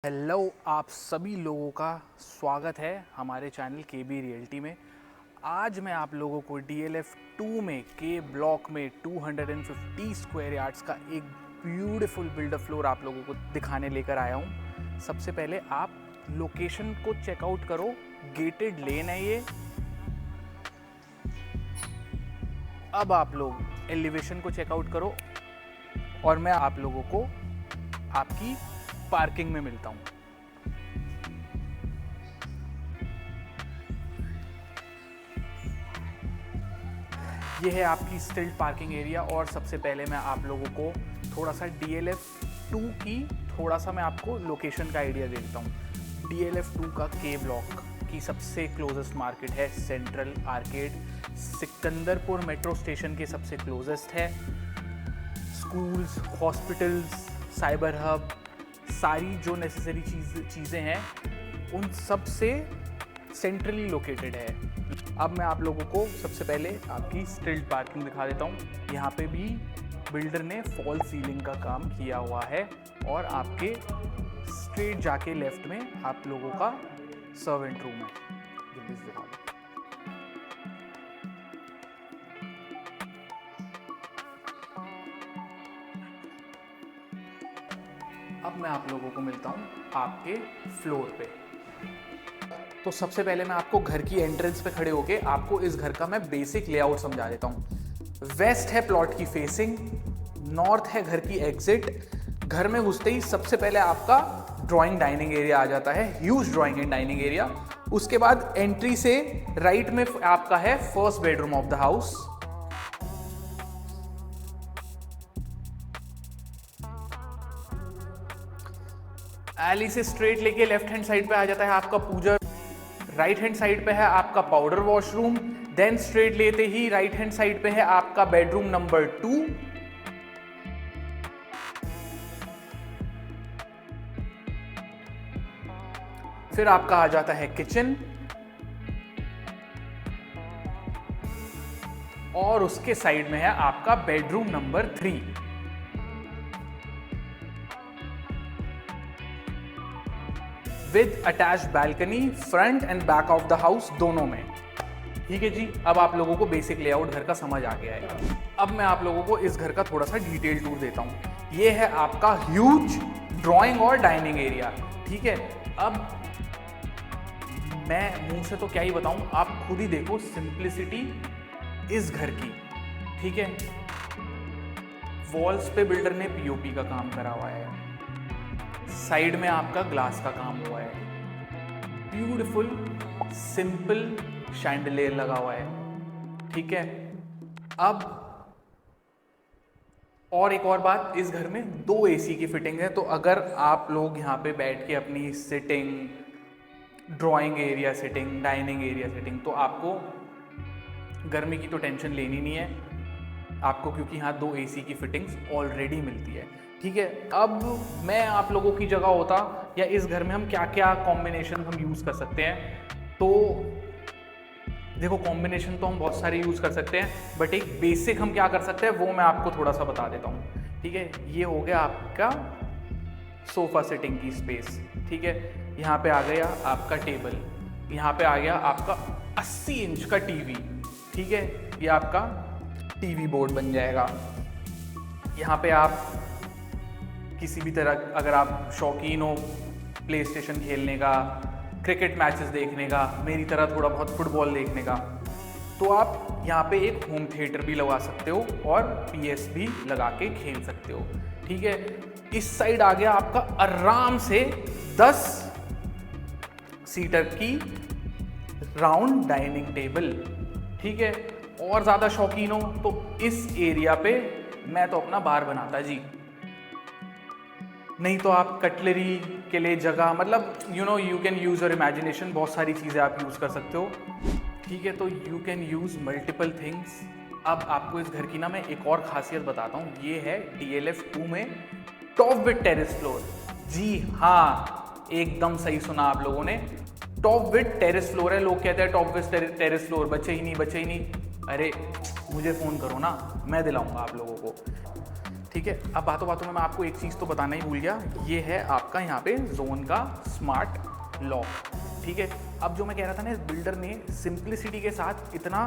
Hello, आप सभी लोगों का स्वागत है हमारे चैनल के बी रियल्टी में। आज मैं आप लोगों को DLF 2 में के ब्लॉक में 250 स्क्वायर यार्ड्स का एक ब्यूटीफुल बिल्डर फ्लोर आप लोगों को दिखाने लेकर आया हूँ। सबसे पहले आप लोकेशन को चेकआउट करो। गेटेड लेन है ये। अब आप लोग एलिवेशन को चेकआउट करो और मैं आप लोगों को आपकी पार्किंग में मिलता हूँ। ये है आपकी स्टिल्ट पार्किंग एरिया और सबसे पहले मैं आप लोगों को थोड़ा सा DLF 2 की मैं आपको लोकेशन का आइडिया दे देता हूँ। DLF 2 का के ब्लॉक की सबसे क्लोजेस्ट मार्केट है central arcade. Sikandarpur metro station के सबसे क्लोजेस्ट है। स्कूल्स, हॉस्पिटल्स, साइबर हब, सारी जो नेसेसरी चीज़ें हैं उन सब से सेंट्रली लोकेटेड है। अब मैं आप लोगों को सबसे पहले आपकी स्टिल्ट पार्किंग दिखा देता हूँ। यहाँ पे भी बिल्डर ने फॉल सीलिंग का काम किया हुआ है और आपके स्ट्रेट जाके लेफ्ट में आप लोगों का सर्वेंट रूम है। जल्दी से दिखा दो। अब मैं आप लोगों को मिलता हूँ आपके फ्लोर पे। तो सबसे पहले मैं आपको घर की एंट्रेंस पे खड़े होके आपको इस घर का मैं बेसिक लेआउट समझा देता हूँ। वेस्ट है प्लॉट की फेसिंग, नॉर्थ है घर की एग्जिट। घर में घुसते ही सबसे पहले आपका ड्राइंग डाइनिंग एरिया आ जाता है, huge drawing and dining area. उसके बाद एंट्री से राइट में आपका है first bedroom of the house. Alley से स्ट्रेट लेके लेफ्ट हैंड साइड पे आ जाता है आपका पूजा। राइट हैंड साइड पे है आपका पाउडर वॉशरूम। देन स्ट्रेट लेते ही राइट हैंड साइड पे है आपका बेडरूम नंबर 2। फिर आपका आ जाता है किचन और उसके साइड में है आपका bedroom number 3। With attached balcony front end back of the house दोनों में। ठीक है जी, अब आप लोगों को बेसिक लेआउट घर का समझ आ गया है। अब मैं आप लोगों को इस घर का थोड़ा सा डिटेल टूर देता हूँ। ये है आपका ह्यूज ड्राइंग और डाइनिंग एरिया। ठीक है, अब मैं मुंह से तो क्या ही बताऊं, आप खुद ही देखो सिंप्लिसिटी इस घर की। ठीक है, वॉल्स पे बिल्डर ने POP का काम करा हुआ है। साइड में आपका ग्लास का काम हुआ है। ब्यूटीफुल सिंपल शैंडलियर लगा हुआ है। ठीक है, अब और एक और बात, इस घर में 2 AC की फिटिंग है। तो अगर आप लोग यहाँ पे बैठ के अपनी sitting, drawing area sitting, dining area sitting, तो आपको गर्मी की तो टेंशन लेनी नहीं है आपको, क्योंकि यहाँ 2 AC की फिटिंग्स ऑलरेडी मिलती है। ठीक है, अब मैं आप लोगों की जगह होता या इस घर में हम क्या क्या कॉम्बिनेशन हम यूज़ कर सकते हैं, तो देखो कॉम्बिनेशन तो हम बहुत सारे यूज़ कर सकते हैं, बट एक बेसिक हम क्या कर सकते हैं वो मैं आपको थोड़ा सा बता देता हूँ। ठीक है, ये हो गया आपका सोफ़ा सिटिंग की स्पेस। ठीक है, यहाँ पे आ गया आपका टेबल, यहाँ पे आ गया आपका 80 इंच का TV। ठीक है, ये आपका TV बोर्ड बन जाएगा। यहाँ पे आप किसी भी तरह, अगर आप शौकीन हो प्ले स्टेशन खेलने का, क्रिकेट मैचेस देखने का, मेरी तरह थोड़ा बहुत फुटबॉल देखने का, तो आप यहाँ पे एक होम थिएटर भी लगा सकते हो और PS भी लगा के खेल सकते हो। ठीक है, इस साइड आ गया आपका आराम से 10 सीटर की राउंड डाइनिंग टेबल। ठीक है, और ज़्यादा शौकीन हो तो इस एरिया पे मैं तो अपना बार बनाता जी। नहीं तो आप कटलरी के लिए जगह, मतलब you can use your imagination, बहुत सारी चीज़ें आप यूज़ कर सकते हो। ठीक है, तो you can use multiple things. अब आपको इस घर की ना मैं एक और खासियत बताता हूँ। ये है DLF 2 में टॉप विद टेरेस फ्लोर। जी हाँ, एकदम सही सुना आप लोगों ने, टॉप विद टेरेस फ्लोर है। लोग कहते हैं टॉप विद टेरेस फ्लोर, बचे ही नहीं बचे ही नहीं। अरे मुझे फ़ोन करो ना, मैं दिलाऊंगा आप लोगों को। ठीक है, अब बातों बातों में मैं आपको एक चीज़ तो बताना ही भूल गया, ये है आपका यहाँ पे जोन का स्मार्ट लॉक। ठीक है, अब जो मैं कह रहा था ना, इस बिल्डर ने सिंप्लिसिटी के साथ इतना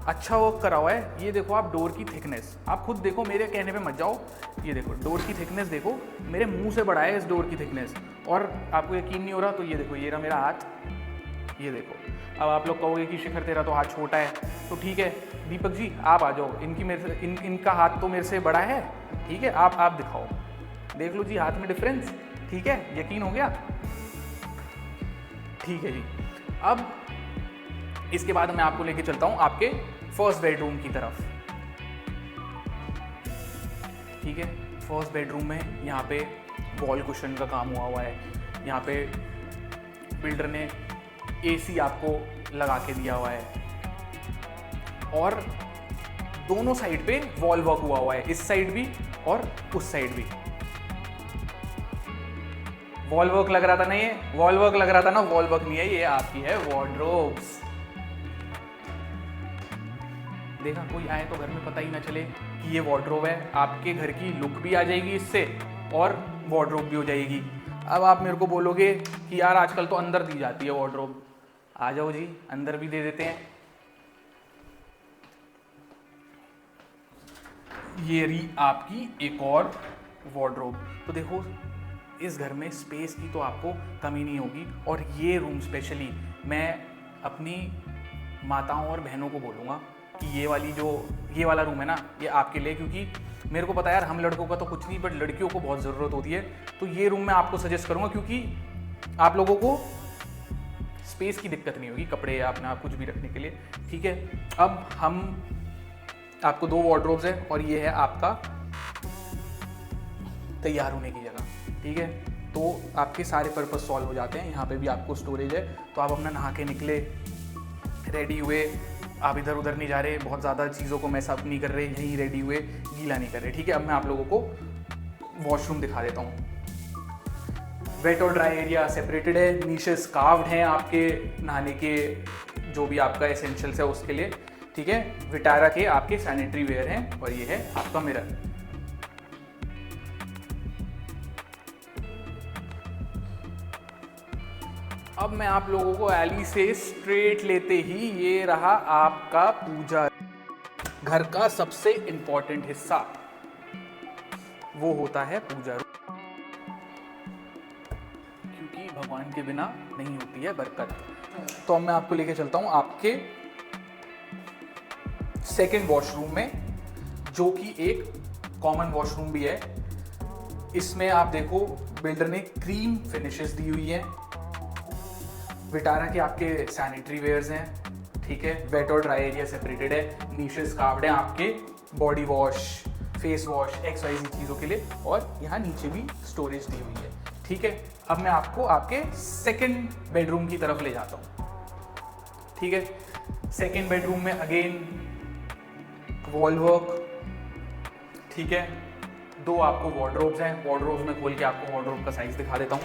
अच्छा वर्क करा हुआ है। ये देखो आप डोर की थिकनेस, आप खुद देखो, मेरे कहने पे मत जाओ। ये देखो डोर की थिकनेस, देखो मेरे मुंह से बड़ा है इस डोर की थिकनेस। और आपको यकीन नहीं हो रहा तो ये देखो, ये रहा मेरा हाथ, ये देखो। अब आप लोग कहोगे कि शिखर तेरा तो हाथ छोटा है, तो ठीक है दीपक जी आप आ जाओ, इनकी मेरे से इनका हाथ तो मेरे से बड़ा है। ठीक है, आप दिखाओ, देख लो जी हाथ में डिफरेंस। ठीक है, यकीन हो गया? ठीक है जी। अब इसके बाद मैं आपको लेके चलता हूं आपके फर्स्ट बेडरूम की तरफ। ठीक है, फर्स्ट बेडरूम में यहाँ पे वॉल कुशन का काम हुआ है। यहाँ पे बिल्डर ने एसी आपको लगा के दिया हुआ है और दोनों साइड पे वॉल वर्क हुआ है, इस साइड भी और उस साइड भी। वॉल वर्क लग रहा था ना, ये वॉल वर्क लग रहा था ना, वॉल वर्क नहीं है, ये आपकी है वार्डरोब्स। देखा, कोई आए तो घर में पता ही ना चले कि ये वार्डरोब है। आपके घर की लुक भी आ जाएगी इससे और वार्डरोब भी हो जाएगी। अब आप मेरे को बोलोगे कि यार आजकल तो अंदर दी जाती है वार्डरोब, आ जाओ जी अंदर भी दे देते हैं। ये रही आपकी एक और वार्डरोब। तो देखो इस घर में स्पेस की तो आपको कमी नहीं होगी। और ये रूम स्पेशली मैं अपनी माताओं और बहनों को बोलूँगा कि ये वाला रूम है ना, ये आपके लिए, क्योंकि मेरे को पता है यार हम लड़कों का तो कुछ नहीं, बट लड़कियों को बहुत ज़रूरत होती है। तो ये रूम मैं आपको सजेस्ट करूँगा, क्योंकि आप लोगों को स्पेस की दिक्कत नहीं होगी, कपड़े या अपना कुछ भी रखने के लिए। ठीक है, अब हम आपको 2 वार्डरोब्स है और ये है आपका तैयार होने की जगह। ठीक है, तो आपके सारे पर्पस सॉल्व हो जाते हैं। यहाँ पे भी आपको स्टोरेज है, तो आप अपना नहा के निकले, रेडी हुए, आप इधर उधर नहीं जा रहे, बहुत ज़्यादा चीज़ों को मैस अप नहीं कर रहे, यहीं रेडी हुए, गीला नहीं कर रहे। ठीक है, अब मैं आप लोगों को वॉशरूम दिखा देता हूँ। वेट और ड्राई एरिया सेपरेटेड है, नीशेस कार्व्ड हैं आपके नहाने के जो भी आपका एसेंशियल्स है उसके लिए। ठीक है, विटारा के आपके सैनिटरी वेयर हैं और ये है आपका मिरर। अब मैं आप लोगों को एली से स्ट्रेट लेते ही ये रहा आपका पूजा। घर का सबसे इंपॉर्टेंट हिस्सा वो होता है पूजा रूम, क्योंकि भगवान के बिना नहीं होती है बरकत। तो अब मैं आपको लेके चलता हूं आपके सेकंड वॉशरूम में, जो कि एक कॉमन वॉशरूम भी है। इसमें आप देखो बिल्डर ने क्रीम फिनिशेस दी हुई है, विटारा के आपके सैनिटरी वेयर्स हैं। ठीक है, वेट और ड्राई एरिया सेपरेटेड है, नीशेस कार्व्ड हैं आपके body wash, face wash, XYZ चीज़ों के लिए, और यहाँ नीचे भी स्टोरेज दी हुई है। ठीक है, अब मैं आपको आपके सेकंड बेडरूम की तरफ ले जाता हूँ। ठीक है, सेकंड बेडरूम में अगेन वॉल वर्क। ठीक है, 2 आपको वार्डरोब्स हैं। वार्डरोब्स में खोल के आपको वार्डरोब का साइज दिखा देता हूँ।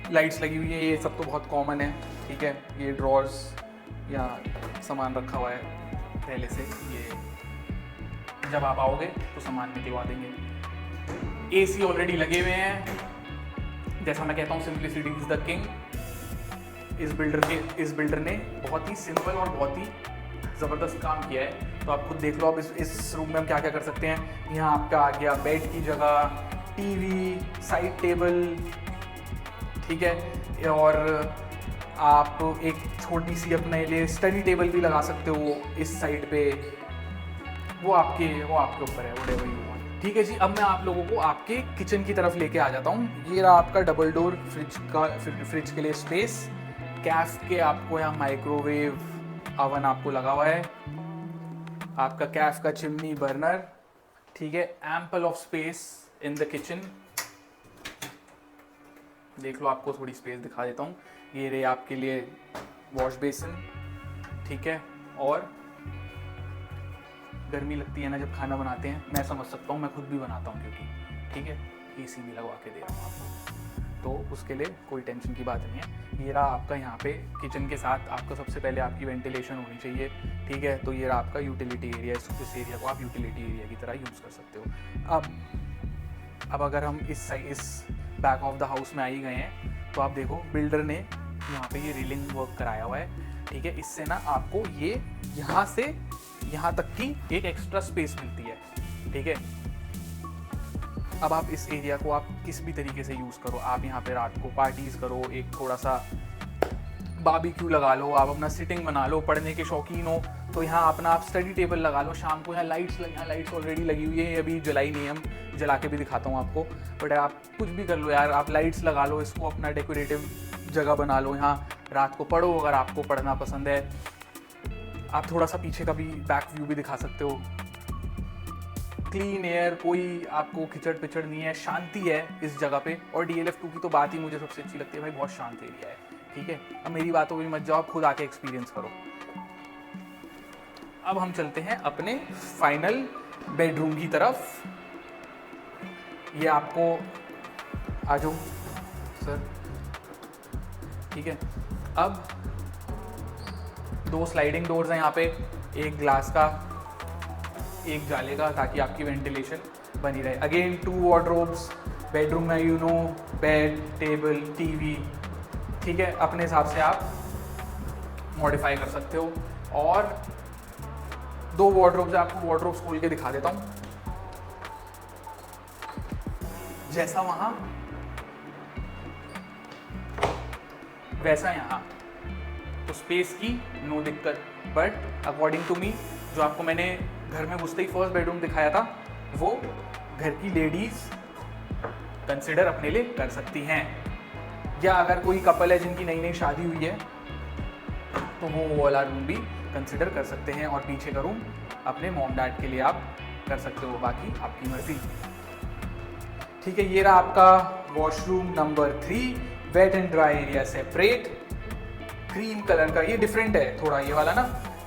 लाइट्स लगी हुई है, ये सब तो बहुत कॉमन है। ठीक है, ये ड्रॉर्स या सामान रखा हुआ है पहले से, ये जब आप आओगे तो सामान निकलवा देंगे। AC ऑलरेडी लगे हुए हैं। जैसा मैं कहता हूँ सिंप्लिसिटी इज द किंग। इस बिल्डर ने बहुत ही सिंपल और बहुत ही ज़बरदस्त काम किया है। तो आप खुद देख लो, अब इस रूम में हम क्या क्या कर सकते हैं। यहाँ आपका आ गया बेड की जगह, टीवी, साइड टेबल। ठीक है, और आप एक छोटी सी अपने लिए स्टडी टेबल भी लगा सकते हो इस साइड पे, वो आपके ऊपर है, व्हाटएवर यू वांट। ठीक है जी, अब मैं आप लोगों को आपके किचन की तरफ लेके आ जाता हूँ। ये रहा आपका डबल डोर फ्रिज के लिए स्पेस। कैफ के आपको यहाँ माइक्रोवेव अवन आपको लगा हुआ है, आपका कैफ का चिमनी बर्नर। ठीक है, ample of space in the kitchen. देख लो, आपको थोड़ी स्पेस दिखा देता हूँ। ये रहे आपके लिए वॉश बेसिन। ठीक है, और गर्मी लगती है ना जब खाना बनाते हैं, मैं समझ सकता हूँ, मैं खुद भी बनाता हूँ क्योंकि। ठीक है, AC भी लगवा के दे रहा हूँ आपको। तो उसके लिए कोई टेंशन की बात नहीं है। ये रहा आपका यहाँ पे किचन के साथ आपका सबसे पहले आपकी वेंटिलेशन होनी चाहिए, ठीक है। तो ये रहा आपका यूटिलिटी एरिया, इस एरिया को आप यूटिलिटी एरिया की तरह यूज़ कर सकते हो। अब अगर हम इस बैक ऑफ द हाउस में आ ही गए हैं, तो आप देखो बिल्डर ने यहाँ पे ये रेलिंग वर्क कराया हुआ है, ठीक है। इससे ना आपको ये यहाँ से यहाँ तक की एक एक्स्ट्रा स्पेस मिलती है, ठीक है। अब आप इस एरिया को आप किस भी तरीके से यूज़ करो, आप यहाँ पे रात को पार्टीज़ करो, एक थोड़ा सा बारबेक्यू लगा लो, आप अपना सिटिंग बना लो, पढ़ने के शौकीन हो तो यहाँ अपना आप स्टडी टेबल लगा लो। शाम को यहाँ लाइट्स ऑलरेडी लगी हुई है, अभी जलाई नहीं है, हम जला के भी दिखाता हूँ आपको। बट आप कुछ भी कर लो यार, आप लाइट्स लगा लो, इसको अपना डेकोरेटिव जगह बना लो, यहाँ रात को पढ़ो अगर आपको पढ़ना पसंद है। आप थोड़ा सा पीछे का भी बैक व्यू भी दिखा सकते हो। क्लीन एयर, कोई आपको खिचड़ पिचड़ नहीं है, शांति है इस जगह पे। और DLF2 की तो बात ही मुझे सबसे अच्छी लगती है भाई, बहुत शांत एरिया है, ठीक है। अब मेरी बातों में मत जाओ, खुद आके एक्सपीरियंस करो। अब हम चलते हैं अपने फाइनल बेडरूम की तरफ। ये आपको आ जाओ सर, ठीक है। अब 2 स्लाइडिंग डोर्स हैं यहाँ पे, एक ग्लास का एक जाले का, ताकि आपकी वेंटिलेशन बनी रहे। अगेन 2 वार्डरोब्स बेडरूम में, you know, bed, table, TV, ठीक है। अपने हिसाब से आप मॉडिफाई कर सकते हो। और 2 वार्डरोब्स, आपको वार्डरोब्स खोल के दिखा देता हूँ। जैसा वहाँ वैसा यहाँ, तो स्पेस की नो दिक्कत। बट अकॉर्डिंग टू मी, जो आपको मैंने घर में घुसते ही फर्स्ट बेडरूम दिखाया था, वो घर की लेडीज कंसिडर अपने लिए कर सकती हैं। या अगर कोई कपल है जिनकी नई नई शादी हुई है, तो वो वाला रूम भी कंसिडर कर सकते हैं। और पीछे का रूम अपने मॉम डैड के लिए आप कर सकते हो, बाकी आपकी मर्जी, ठीक है। ये रहा आपका washroom number 3, wet and dry area separate, cream colour का। ये डिफरेंट है थोड़ा, ये वाला ना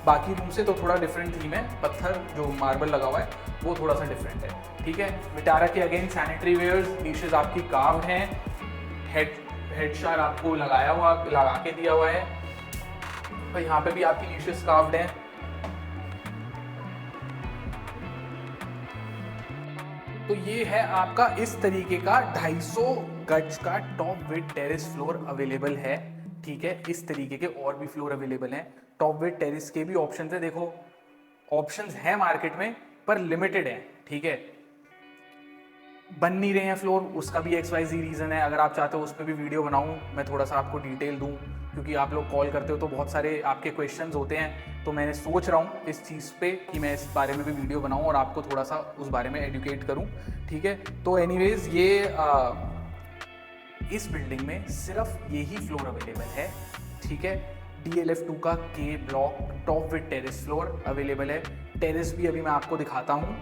बाकी रूम से तो थोड़ा डिफरेंट थीम है। पत्थर जो मार्बल लगा हुआ है वो थोड़ा सा डिफरेंट है, ठीक है। विटारा के अगेन सैनिटरी वेयर्स, डिशेज आपकी कार्व्ड हैं, हेड शार आपको लगा के दिया हुआ है। तो यहाँ पे भी आपकी डिशेज कार्व्ड हैं। तो ये है आपका इस तरीके का 250 गज का top with terrace floor available है, ठीक है। इस तरीके के और भी फ्लोर अवेलेबल हैं, टॉप विद टेरेस के भी ऑप्शंस है। देखो ऑप्शंस हैं मार्केट में, पर लिमिटेड है, ठीक है। बन नहीं रहे हैं फ्लोर, उसका भी XYZ रीज़न है। अगर आप चाहते हो उस पर भी वीडियो बनाऊं, मैं थोड़ा सा आपको डिटेल दूं, क्योंकि आप लोग कॉल करते हो तो बहुत सारे आपके क्वेश्चंस होते हैं। तो मैंने सोच रहा हूं इस चीज़ पे कि मैं इस बारे में भी वीडियो बनाऊं और आपको थोड़ा सा उस बारे में एडुकेट करूं, ठीक है। तो एनीवेज ये इस बिल्डिंग में सिर्फ यही फ्लोर अवेलेबल है, ठीक है। DLF2 का K block top with terrace floor available है। टेरेस भी अभी मैं आपको दिखाता हूँ।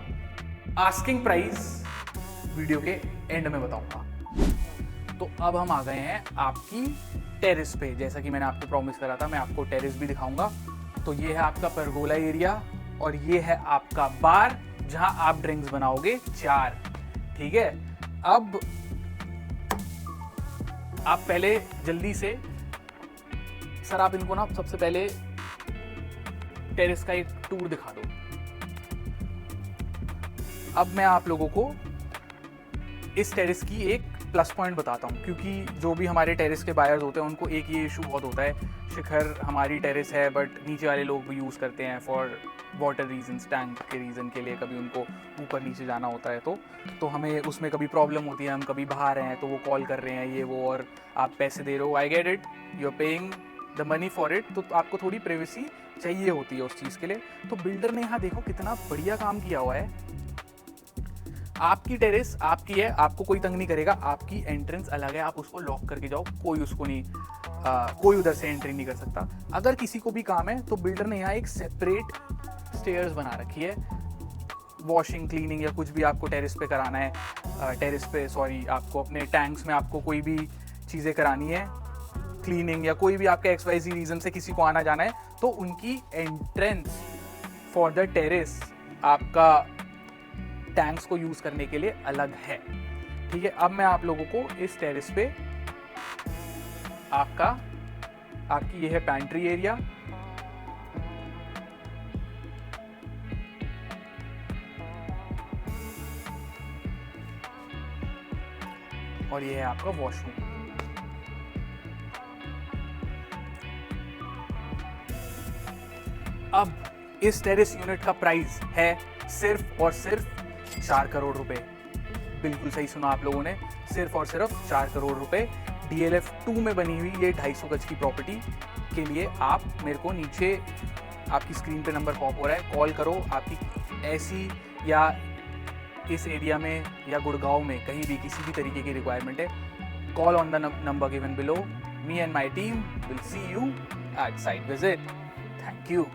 आस्किंग प्राइस वीडियो के एंड में बताऊंगा। तो अब हम आ गए हैं आपकी टेरेस पे। जैसा कि मैंने आपको प्रॉमिस करा था, मैं आपको टेरेस भी दिखाऊंगा। तो ये है आपका परगोला एरिया और ये है आपका बार, जहां आप ड्रिंक्स बनाओगे 4, ठीक है। अब आप पहले जल्दी से सर, आप इनको ना सबसे पहले टेरेस का एक टूर दिखा दो। अब मैं आप लोगों को इस टेरेस की एक प्लस पॉइंट बताता हूँ, क्योंकि जो भी हमारे टेरेस के बायर्स होते हैं उनको एक ये इशू बहुत होता है, शिखर हमारी टेरेस है बट नीचे वाले लोग भी यूज़ करते हैं फॉर वाटर रीजंस, टैंक के रीज़न के लिए, कभी उनको ऊपर नीचे जाना होता है तो हमें उसमें कभी प्रॉब्लम होती है। हम कभी बाहर हैं तो वो कॉल कर रहे हैं ये वो, और आप पैसे दे रहे हो, I get it, you are paying the money for it, तो आपको थोड़ी प्राइवेसी चाहिए होती है उस चीज़ के लिए। तो बिल्डर ने यहाँ देखो कितना बढ़िया काम किया हुआ है। आपकी टेरेस आपकी है, आपको कोई तंग नहीं करेगा, आपकी एंट्रेंस अलग है, आप उसको लॉक करके जाओ, कोई उसको नहीं कोई उधर से एंट्री नहीं कर सकता। अगर किसी को भी काम है तो बिल्डर ने यहाँ एक सेपरेट स्टेयर्स बना रखी है। वॉशिंग, क्लीनिंग या कुछ भी आपको टेरेस पे कराना है, आपको अपने टैंक्स में आपको कोई भी चीज़ें करानी है, क्लीनिंग या कोई भी आपका XYZ रीज़न से किसी को आना जाना है, तो उनकी एंट्रेंस फॉर द टेरेस आपका टैंक्स को यूज़ करने के लिए अलग है, ठीक है। अब मैं आप लोगों को इस टेरेस पे आपकी ये है पैंट्री एरिया। और ये है आपका वॉशरूम। अब इस टेरेस यूनिट का प्राइस है सिर्फ और सिर्फ 4 करोड़ रुपए। बिल्कुल सही सुना आप लोगों ने, सिर्फ और सिर्फ 4 करोड़ रुपए। DLF 2 में बनी हुई ये 250 गज की प्रॉपर्टी के लिए आप मेरे को नीचे आपकी स्क्रीन पे नंबर पॉप हो रहा है, कॉल करो। आपकी ऐसी या इस एरिया में या गुड़गांव में कहीं भी किसी भी तरीके की रिक्वायरमेंट है, call on the number given below. Me and my team will see you at site visit. Thank you.